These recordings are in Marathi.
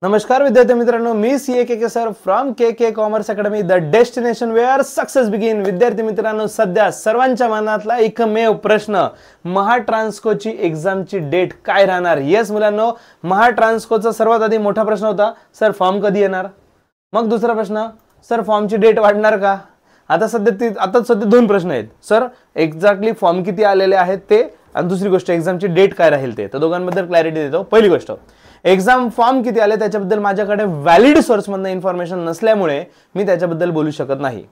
नमस्कार विद्यार्थी मित्रांनो, मी CA K sir from K commerce academy, the destination where success begin. विद्यार्थी मित्रांनो, सध्या सर्वांच्या मनातला एकमेव प्रश्न, महाट्रान्सकोची एक्झामची डेट काय राहणार. येस मुलांनो, महाट्रान्सकोचा सर्वात आधी मोठा प्रश्न होता, सर फॉर्म कधी येणार. मग दुसरा प्रश्न, सर फॉर्मची डेट वाढणार का. आता सध्या दोन प्रश्न आहेत, सर एक्झॅक्टली फॉर्म किती आलेले आहेत ते, आणि दुसरी गोष्ट एक्झामची डेट काय राहील ते. तर दोघांबद्दल क्लॅरिटी देतो. पहिली गोष्ट, एक्झाम फॉर्म किती आले त्याच्याबद्दल माझ्याकडे व्हॅलिड सोर्स मधनं इन्फॉर्मेशन नसल्यामुळे मी त्याच्याबद्दल बोलू शकत नाही.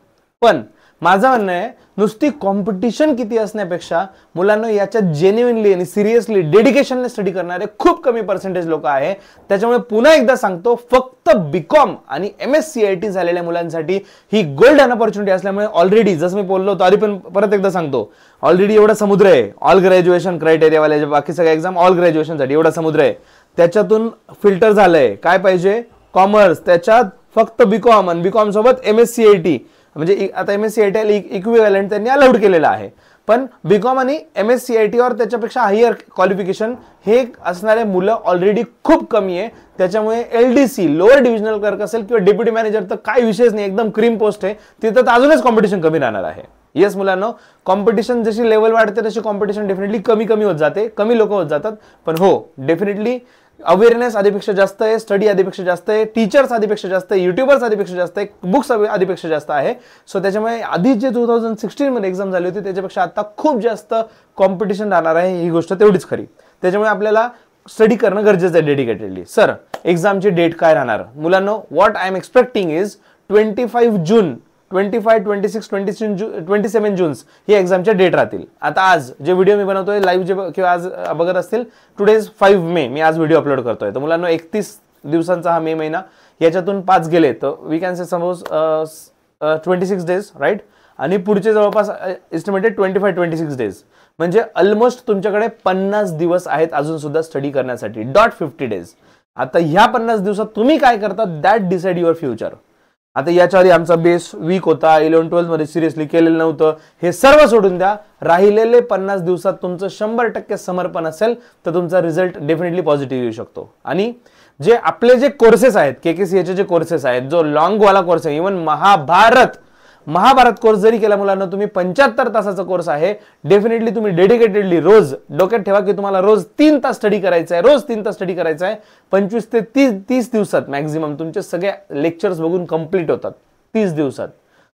पण माझं म्हणणं आहे, नुसती कॉम्पिटिशन किती असण्यापेक्षा मुलांना याच्यात जेन्युइनली आणि सिरियसली डेडिकेशनने स्टडी करणारे खूप कमी पर्सेंटेज लोक आहे. त्याच्यामुळे पुन्हा एकदा सांगतो, फक्त बीकॉम आणि MSc झालेल्या मुलांसाठी ही गोल्डन अपॉर्च्युनिटी असल्यामुळे ऑलरेडी जसं मी बोललो होतो आधी, पण परत एकदा सांगतो, ऑलरेडी एवढा समुद्र आहे ऑल ग्रॅज्युएशन क्रायटेरिया वाले, बाकी सगळे एक्झाम ऑल ग्रॅज्युएशन साठी एवढा समुद्र आहे. त्याच्यातून फिल्टर झालंय, काय पाहिजे, कॉमर्स, त्याच्यात फक्त बीकॉम आणि बीकॉम सोबत MSc म्हणजे आता MSc इक्विव्हॅलंट त्यांनी अलाउड केलेला आहे. पण बीकॉम आणि MSc और त्याच्यापेक्षा हायर क्वालिफिकेशन हे असणारे मुलं ऑलरेडी खूप कमी आहे. त्याच्यामुळे LDC लोअर डिव्हिजनल क्लर्क असेल किंवा डेप्युटी मॅनेजर तर काय विशेष नाही, एकदम क्रीम पोस्ट आहे, तिथं तर अजूनच कॉम्पिटिशन कमी राहणार आहे. येस मुलांनो, कॉम्पिटिशन जशी लेवल वाढते तशी कॉम्पिटिशन डेफिनेटली कमी होत जाते, कमी लोक होत जातात. पण हो, डेफिनेटली अवेअरनेस आधीपेक्षा जास्त आहे, स्टडी आधीपेक्षा जास्त आहे, टीचर्स आधीपेक्षा जास्त आहे, युट्यूबर्स आधीपेक्षा जास्त आहे, बुक्स आधीपेक्षा जास्त आहे. सो त्याच्यामुळे आधी जे 2016 मध्ये एक्झाम झाली होती त्याच्यापेक्षा आता खूप जास्त कॉम्पिटिशन राहणार आहे, ही गोष्ट तेवढीच खरी. त्याच्यामुळे आपल्याला स्टडी करणं गरजेचं आहे डेडिकेटेडली. सर एक्झामची डेट काय राहणार मुलांनो, what I am expecting is 25 June, 25, 26, 27 June ही एक्झामच्या डेट राहतील. आता आज जे व्हिडिओ मी बनवतोय लाईव्ह जे किंवा आज बघत असतील, टुडे इज 5 मे, मी आज व्हिडिओ अपलोड करतोय. तर मुलांना 31 दिवसांचा हा मे महिना, याच्यातून 5 गेले तर we can say suppose 26 days right, आणि पुढचे जवळपास एस्टिमेटेड 25-26 डेज, म्हणजे ऑलमोस्ट तुमच्याकडे 50 दिवस आहेत अजून सुद्धा स्टडी करण्यासाठी, .50 डेज. आता ह्या 50 दिवसात तुम्ही काय करता, दॅट डिसाइड युअर फ्युचर. आता याच्या आधी आमचा बेस वीक होता, 11-12 मध्ये सिरियसली केलेलं नव्हतं, हे सर्व सोडून द्या. राहिलेले 50 दिवसात तुमचं 100% समर्पण असेल तर तुमचा रिझल्ट डेफिनेटली पॉझिटिव्ह येऊ शकतो. आणि जे आपले जे कोर्सेस आहेत, KKCA चे जे कोर्सेस आहेत, जो लॉंग वाला कोर्स आहे, इव्हन महाभारत कोर्स जरी केला मुलांना तुम्ही, 75 तासाचा कोर्स आहे, डेफिनेटली तुम्ही डेडिकेटेडली रोज डोक्यात ठेवा की तुम्हाला रोज 3 तास स्टडी करायचा आहे, रोज 3 तास स्टडी करायचा आहे. 25 ते 30 दिवसात मॅक्झिमम तुमचे सगळे लेक्चर्स बघून कंप्लीट होतात. 30 दिवसात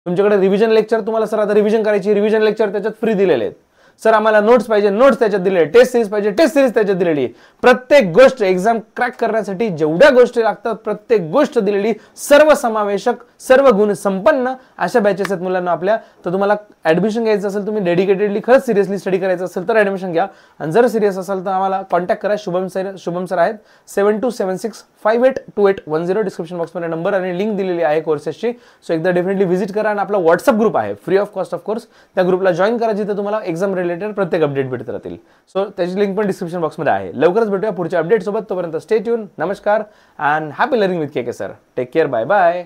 तुमच्याकडे रिव्हिजन लेक्चर, तुम्हाला सर आता रिव्हिजन करायची, रिव्हिजन लेक्चर त्याच्यात फ्री दिलेले आहेत. सर आम्हाला नोट्स पाहिजे, नोट्स त्याच्यात दिलेले, टेस्ट सिरीज पाहिजे, टेस्ट सिरीज त्याच्यात दिलेली. प्रत्येक गोष्ट एक्झाम क्रॅक करण्यासाठी जेवढ्या गोष्टी लागतात प्रत्येक गोष्ट दिलेली, सर्वसमावेशक, सर्व गुण संपन्न अशा बॅचेस आहेत मुलांना आपल्या. तर तुम्हाला ऍडमिशन घ्यायचं असेल, तुम्ही डेडिकेटेडली खरंच सिरियसली स्टडी करायचं असेल तर ऍडमिशन घ्या. आणि जर सिरियस असाल तर आम्हाला कॉन्टॅक्ट करा. शुभम सर आहेत, 7276582810. डिस्क्रिप्शन बॉक्समध्ये नंबर आणि लिंक दिलेली आहे कोर्सेसची. सो एकदा डेफिनेटली व्हिजिट करा. आणि आपला व्हॉट्सअप ग्रुप आहे free of cost of course, त्या ग्रुपला जॉईन करा जिथे तुम्हाला एक्झाम रिलेटेड प्रत्येक अपडेट भेटत राहतील. सो त्याची लिंक पण डिस्क्रिप्शन बॉक्समध्ये आहे. लवकरच भेटूया पुढच्या अपडेट सोबत. तोपर्यंत स्टे ट्यून. नमस्कार and happy learning with K sir. Take care. Bye bye.